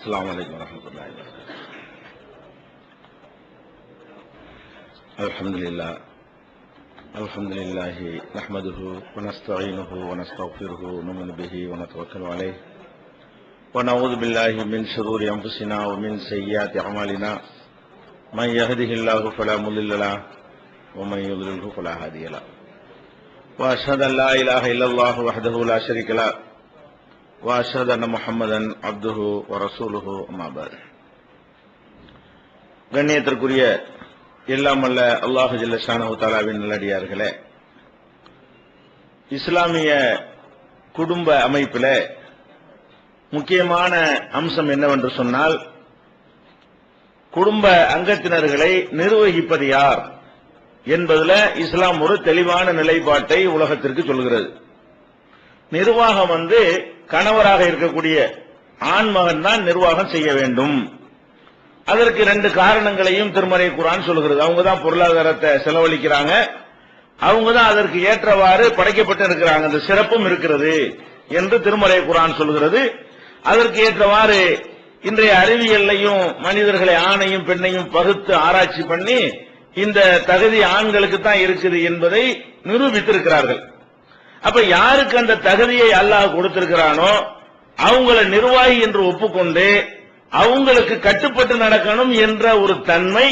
السلام عليكم ورحمة الله وبركاته. الحمد لله نحمده ونستعينه ونستغفره ونؤمن به ونتوكل عليه ونعوذ بالله من شرور أنفسنا ومن سيئات أعمالنا من يهده الله فلا مضل له ومن يضلله فلا هادي له وأشهد أن لا إله إلا الله وحده لا شريك له وأشهد أن محمدا عبده ورسوله أما بعد. கண்ணியத்திற்குரிய எல்லாம் அல்ல அல்லாஹ் ஜல்ல ஷானஹு தஆலாவின் நல்லடியார்களே, இஸ்லாமிய குடும்ப அமைப்பில் முக்கியமான அம்சம் என்னவென்று சொன்னால், குடும்ப அங்கத்தினர்களை நிர்வகிப்பது யார் என்பதில் இஸ்லாம் ஒரு தெளிவான நிலைப்பாட்டை உலகத்திற்கு சொல்கிறது. நிர்வாகம் கணவராக இருக்கக்கூடிய ஆண்மகன் தான் நிர்வாகம் செய்ய வேண்டும். அதற்கு 2 காரணங்களையும் திருமறை குர்ஆன் சொல்கிறது. அவங்க தான் பொருளாதாரத்தை செலவழிக்கிறாங்க, அவங்க தான் அதற்கு ஏற்றவாறு படைக்கப்பட்டு இருக்கிறாங்க, அந்த சிறப்பும் இருக்கிறது என்று திருமறை குர்ஆன் சொல்கிறது. அதற்கு ஏற்றவாறு இன்றைய அறிவியலையும் மனிதர்களை ஆணையும் பெண்ணையும் பகுத்து ஆராய்ச்சி பண்ணி இந்த தகுதி ஆண்களுக்கு தான் இருக்குது என்பதை நிரூபித்திருக்கிறார்கள். அப்ப யாருக்கு அந்த தகுதியை அல்லாஹ் கொடுத்திருக்கிறானோ அவங்கள நிர்வாகி என்று ஒப்புக்கொண்டு அவங்களுக்கு கட்டுப்பட்டு நடக்கணும் என்ற ஒரு தன்மை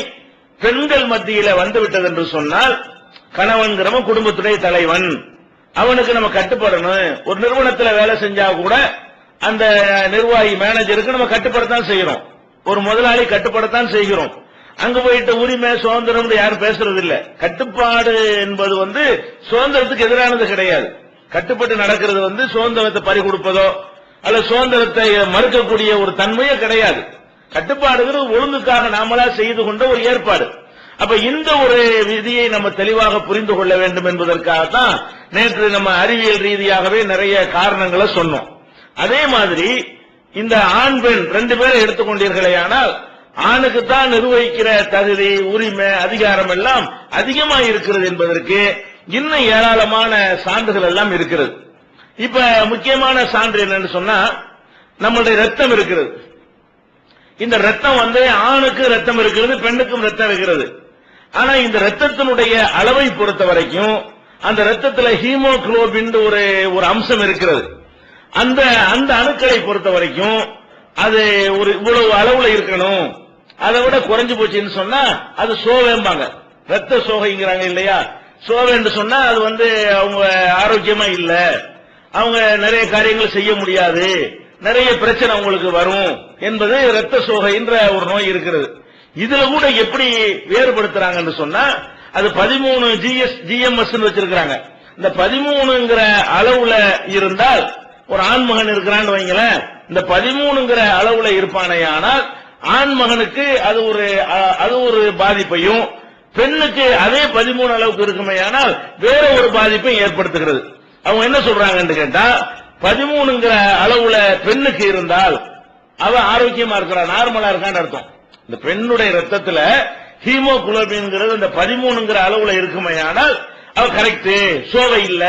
பெண்கள் மத்தியில வந்துவிட்டது என்று சொன்னால், கணவன்கிறவன் குடும்பத்துடைய தலைவன், அவனுக்கு நம்ம கட்டுப்படணும். ஒரு நிறுவனத்தில் வேலை செஞ்சா கூட அந்த நிர்வாகி மேனேஜருக்கு நம்ம கட்டுப்படத்தான் செய்கிறோம், ஒரு முதலாளி கட்டுப்படத்தான் செய்கிறோம். அங்க போயிட்டு உரிமை சுதந்திரம் யாரும் பேசுறது இல்ல. கட்டுப்பாடு என்பது சுதந்திரத்துக்கு எதிரானது கிடையாது. கட்டுப்பட்டு நடக்கிறது சுதந்திரத்தை பறி கொடுப்பதோ அல்ல சுதந்திரத்தை மறுக்கக்கூடிய ஒரு தன்மையே கிடையாது. கட்டுப்பாடுங்கிறது ஒழுங்குக்காக நாமளா செய்து கொண்ட ஒரு ஏற்பாடு. அப்ப இந்த ஒரு விதியை நம்ம தெளிவாக புரிந்து கொள்ள வேண்டும் என்பதற்காகத்தான் நேற்று நம்ம அறிவியல் ரீதியாகவே நிறைய காரணங்களை சொன்னோம். அதே மாதிரி இந்த ஆண் பெண் 2 பேரை எடுத்துக்கொண்டீர்களே ஆனால், ஆணுக்கு தான் நிர்வகிக்கிற தகுதி உரிமை அதிகாரம் எல்லாம் அதிகமாக இருக்கிறது என்பதற்கு இன்னும் ஏராளமான சான்றுகள் எல்லாம் இருக்கிறது. இப்ப முக்கியமான சான்று என்னன்னு சொன்னா, நம்மளுடைய ரத்தம் இருக்கிறது. இந்த ரத்தம் ஆணுக்கு ரத்தம் இருக்கிறது, பெண்ணுக்கும் ரத்தம் இருக்கிறது. ஆனா இந்த ரத்தத்தினுடைய அளவை பொறுத்த வரைக்கும் அந்த ரத்தத்தில் ஹீமோகுளோபின் ஒரு அம்சம் இருக்கிறது. அந்த அந்த அணுக்களை பொறுத்த வரைக்கும் அது ஒரு இவ்வளவு அளவுல இருக்கணும். அதை விட குறைஞ்சு போச்சுன்னு சொன்னா அது சோவைம்பாங்க, ரத்த சோகைங்கிறாங்க இல்லையா. சோவை என்று சொன்னா அது அவங்க ஆரோக்கியமா இல்ல, அவங்க நிறைய காரியங்கள் செய்ய முடியாது, நிறைய பிரச்சனை அவங்களுக்கு வரும் என்பது ரத்த சோகை என்ற ஒரு நோய் இருக்கிறது. இதுல கூட எப்படி வேறுபடுத்துறாங்கன்னு சொன்னா, அது 13 GMS வச்சிருக்காங்க. இந்த 13ங்கிற அளவுல இருந்தால் ஒரு ஆண்மகன் இருக்கிறான்னு வைங்களேன், இந்த 13ங்கிற அளவுல இருப்பானே ஆனால் ஆண் மகனுக்கு அது ஒரு பாதிப்பையும், பெண்ணுக்கு அதே 13 அளவுக்கு இருக்குமே ஆனால் வேற ஒரு பாதிப்பையும் ஏற்படுத்துகிறது. அவங்க என்ன சொல்றாங்கன்னு கேட்டா, 13ங்கிற அளவுல பெண்ணுக்கு இருந்தால் அவ ஆரோக்கியமா இருக்கிறா, நார்மலா இருக்கான்னு அர்த்தம். இந்த பெண்ணுடைய ரத்தத்துல ஹீமோகுளோபின்ங்கிறது இந்த 13ங்கிற அளவுல இருக்குமே ஆனால் அவ கரெக்ட், சோகை இல்ல,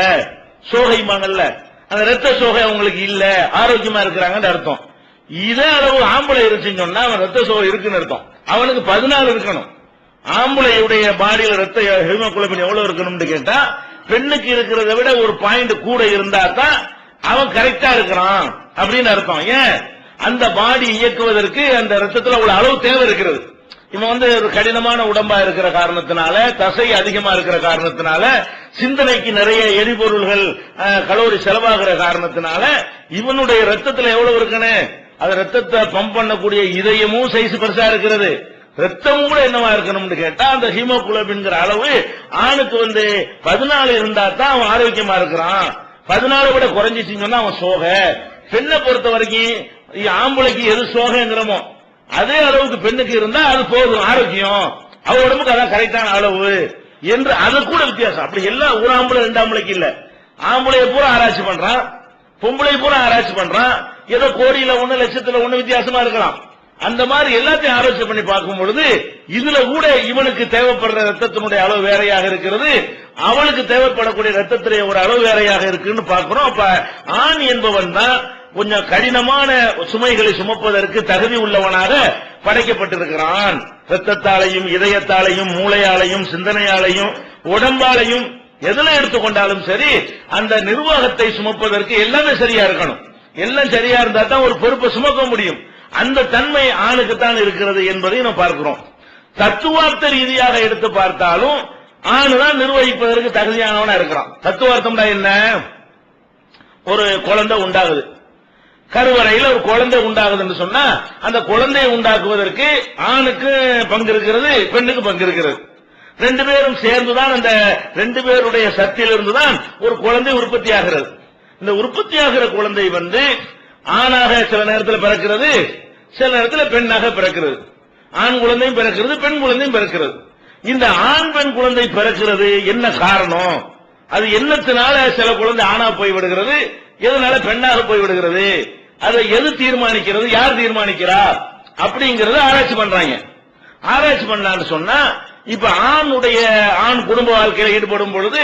சோகைமாங்கல்ல, அந்த ரத்த சோகை அவங்களுக்கு இல்ல, ஆரோக்கியமா இருக்கிறாங்கன்னு அர்த்தம். இதே அளவு ஆம்பளை இருந்துச்சுன்னு சொன்னா அவன் ரத்த சோகை இருக்குன்னு அர்த்தம். அவனுக்கு 14 இருக்கணும். ஆம்பளையுடைய பாடியில ரத்த ஹீமோகுளோபின் எவ்வளவு இருக்கணும்னு கேட்டா, பெண்ணுக்கு இருக்கிறத விட ஒரு பாயிண்ட் கூட இருந்தா தான் அவன் கரெக்டா இருக்கிறான் அப்படின்னு அர்த்தம். ஏன், அந்த பாடி இயக்குவதற்கு அந்த ரத்தத்தில் அவ்வளவு அளவு தேவை இருக்கிறது. இவன் ஒரு கடினமான உடம்பா இருக்கிற காரணத்தினால, தசை அதிகமா இருக்கிற காரணத்தினால, சிந்தனைக்கு நிறைய எரிபொருள்கள் கலோரி செலவாகிற காரணத்தினால இவனுடைய ரத்தத்தில் எவ்வளவு இருக்கணும், அது ரத்தத்தை பம்ப் பண்ணக்கூடிய இதயமும் சைஸ் பெருசா இருக்கிறது, ரத்தமும் கூட என்னவா இருக்கணும்னு கேட்டா அந்த ஹீமோகுளோபின்ங்கிற அளவு ஆணுக்கு 14 இருந்தா தான் அவன் ஆரோக்கியமா இருக்கிறான். 14 விட குறைஞ்சிச்சுன்னு சொன்னா அவன் சோகை. பெண்ணை பொறுத்த வரைக்கும் ஆம்பளைக்கு எது சோகைங்கிறமோ அதே அளவுக்கு பெண்ணுக்கு இருந்தா அது போதும், ஆரோக்கியம், அவ உடம்புக்கு அதான் கரெக்டான அளவு என்று அது கூட வித்தியாசம். அப்படி எல்லாம் ஒரு ஆம்பளை 2 ஆம்பளைக்கு இல்ல. ஆம்பளைய பூரா ஆராய்ச்சி பண்றான், பொம்பளை பூரா ஆராய்ச்சி பண்றான். ஏதோ கோடியில 1 லட்சத்துல 1 வித்தியாசமா இருக்கலாம். அந்த மாதிரி எல்லாத்தையும் ஆராய்ச்சி பண்ணி பார்க்கும் பொழுது இதுல கூட இவனுக்கு தேவைப்படுற ரத்தத்தினுடைய அளவு வேறையாக இருக்கிறது, அவனுக்கு தேவைப்படக்கூடிய ரத்தத்திலே ஒரு அளவு வேறையாக இருக்குன்னு பார்க்கிறோம். அப்ப ஆண் என்பவன் தான் கொஞ்சம் கடினமான சுமைகளை சுமப்பதற்கு தகுதி உள்ளவனாக படைக்கப்பட்டிருக்கிறான். ரத்தத்தாலையும் இதயத்தாலையும் மூளையாலையும் சிந்தனையாலையும் உடம்பாலையும் எதுல எடுத்துக்கொண்டாலும் சரி அந்த நிர்வாகத்தை சுமப்பதற்கு எல்லாமே சரியா இருக்கணும். எல்லாம் சரியா இருந்தா தான் ஒரு பொறுப்பை சுமக்க முடியும். அந்த தன்மை ஆணுக்குத்தான் இருக்கிறது என்பதை நாம் பார்க்கிறோம். தத்துவார்த்த ரீதியாக எடுத்து பார்த்தாலும் ஆணு தான் நிர்வகிப்பதற்கு தகுதியானவனா இருக்கிறான். தத்துவார்த்தம்னா என்ன? ஒரு குழந்தை உண்டாகுது, கருவறையில் ஒரு குழந்தை உண்டாகுதுன்னு சொன்னா அந்த குழந்தையை உண்டாக்குவதற்கு ஆணுக்கு பங்கு இருக்கிறது, பெண்ணுக்கு பங்கு இருக்கிறது. ரெண்டு பேரும் சேர்ந்துதான் அந்த ரெண்டு பேருடைய சக்தியிலிருந்து தான் ஒரு குழந்தை உற்பத்தி ஆகிறது. இந்த உற்பத்தி ஆகிற குழந்தை ஆணாக சில நேரத்தில் பிறக்கிறது, சில நேரத்தில் பெண்ணாக பிறக்கிறது. ஆண் குழந்தையும் பிறக்கிறது, பெண் குழந்தையும் பிறக்கிறது. இந்த ஆண் பெண் குழந்தை பிறக்கிறது என்ன காரணம்? அது என்னத்தினால சில குழந்தை ஆணா போய்விடுகிறது, எதனால பெண்ணாக போய்விடுகிறது, அதை எது தீர்மானிக்கிறது, யார் தீர்மானிக்கிறார் அப்படிங்கறத ஆராய்ச்சி பண்றாங்க. ஆராய்ச்சி பண்ணலான்னு சொன்னா இப்ப ஆண் குடும்ப வாழ்க்கையில ஈடுபடும் பொழுது